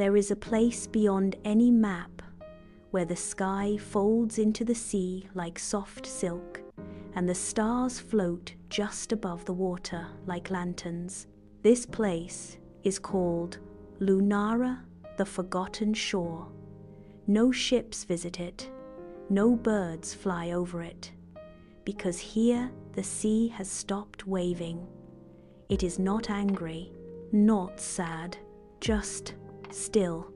There is a place beyond any map where the sky folds into the sea like soft silk, and the stars float just above the water like lanterns. This place is called Lunara, the Forgotten Shore. No ships visit it, no birds fly over it, because here the sea has stopped waving. It is not angry, not sad, just still.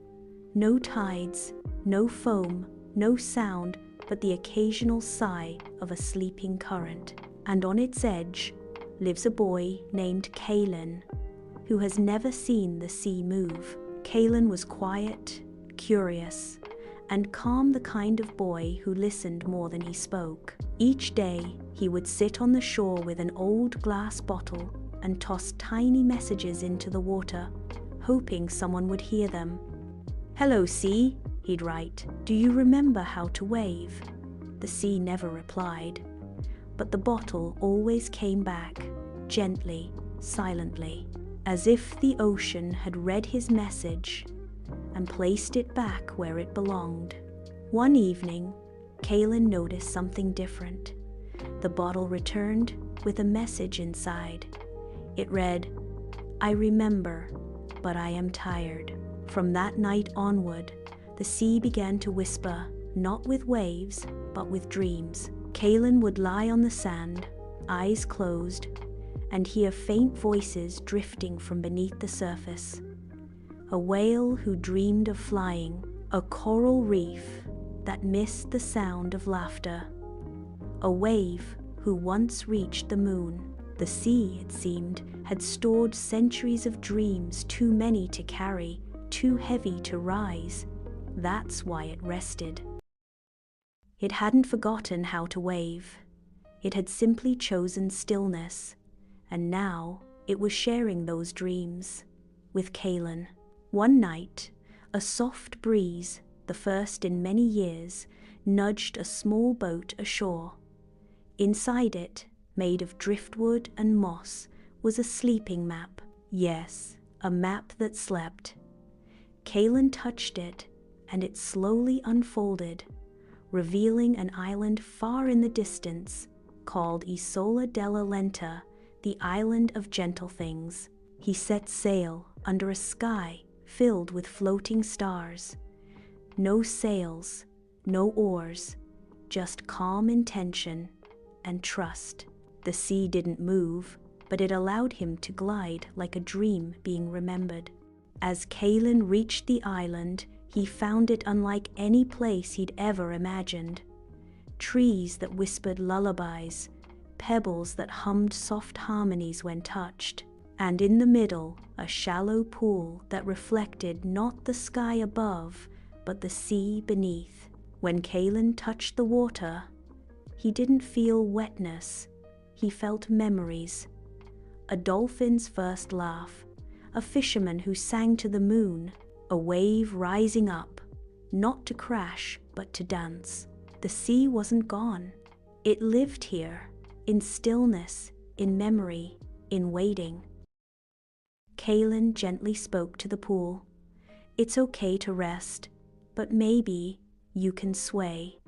No tides, no foam, no sound but the occasional sigh of a sleeping current. And on its edge lives a boy named Calen, who has never seen the sea move. Calen was quiet, curious, and calm, the kind of boy who listened more than he spoke. Each day he would sit on the shore with an old glass bottle and toss tiny messages into the water, hoping someone would hear them. "Hello, sea," he'd write. "Do you remember how to wave?" The sea never replied, but the bottle always came back, gently, silently, as if the ocean had read his message and placed it back where it belonged. One evening, Calen noticed something different. The bottle returned with a message inside. It read, "I remember, but I am tired." From that night onward, the sea began to whisper, not with waves, but with dreams. Calen would lie on the sand, eyes closed, and hear faint voices drifting from beneath the surface. A whale who dreamed of flying, a coral reef that missed the sound of laughter, a wave who once reached the moon. The sea, it seemed, had stored centuries of dreams, too many to carry, too heavy to rise. That's why it rested. It hadn't forgotten how to wave. It had simply chosen stillness, and now it was sharing those dreams with Calen. One night, a soft breeze, the first in many years, nudged a small boat ashore. Inside it, made of driftwood and moss, was a sleeping map. Yes, a map that slept. Calen touched it, and it slowly unfolded, revealing an island far in the distance called Isola della Lenta, the island of gentle things. He set sail under a sky filled with floating stars. No sails, no oars, just calm intention and trust. The sea didn't move, but it allowed him to glide like a dream being remembered. As Calen reached the island, he found it unlike any place he'd ever imagined. Trees that whispered lullabies, pebbles that hummed soft harmonies when touched, and in the middle, a shallow pool that reflected not the sky above, but the sea beneath. When Calen touched the water, he didn't feel wetness, he felt memories. A dolphin's first laugh, a fisherman who sang to the moon, a wave rising up, not to crash, but to dance. The sea wasn't gone. It lived here, in stillness, in memory, in waiting. Calen gently spoke to the pool. "It's okay to rest, but maybe you can sway.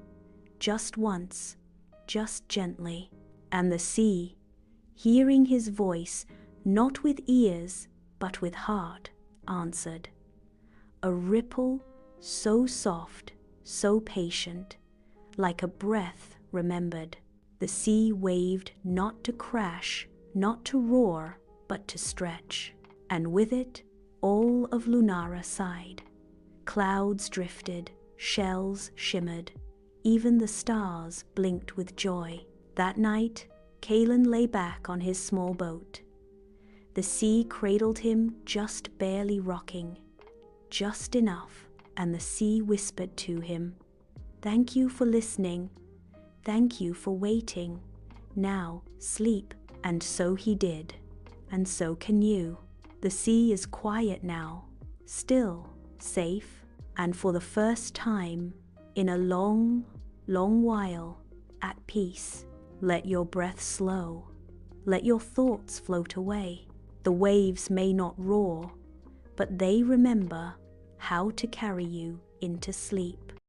Just once, just gently." And the sea, hearing his voice, not with ears, but with heart, answered. A ripple so soft, so patient, like a breath remembered. The sea waved not to crash, not to roar, but to stretch. And with it, all of Lunara sighed. Clouds drifted, shells shimmered, even the stars blinked with joy. That night, Calen lay back on his small boat. The sea cradled him, just barely rocking, just enough, and the sea whispered to him, "Thank you for listening. Thank you for waiting. Now, sleep." And so he did, and so can you. The sea is quiet now, still, safe, and for the first time in a long, long while, at peace. Let your breath slow. Let your thoughts float away. The waves may not roar, but they remember, how to carry you into sleep.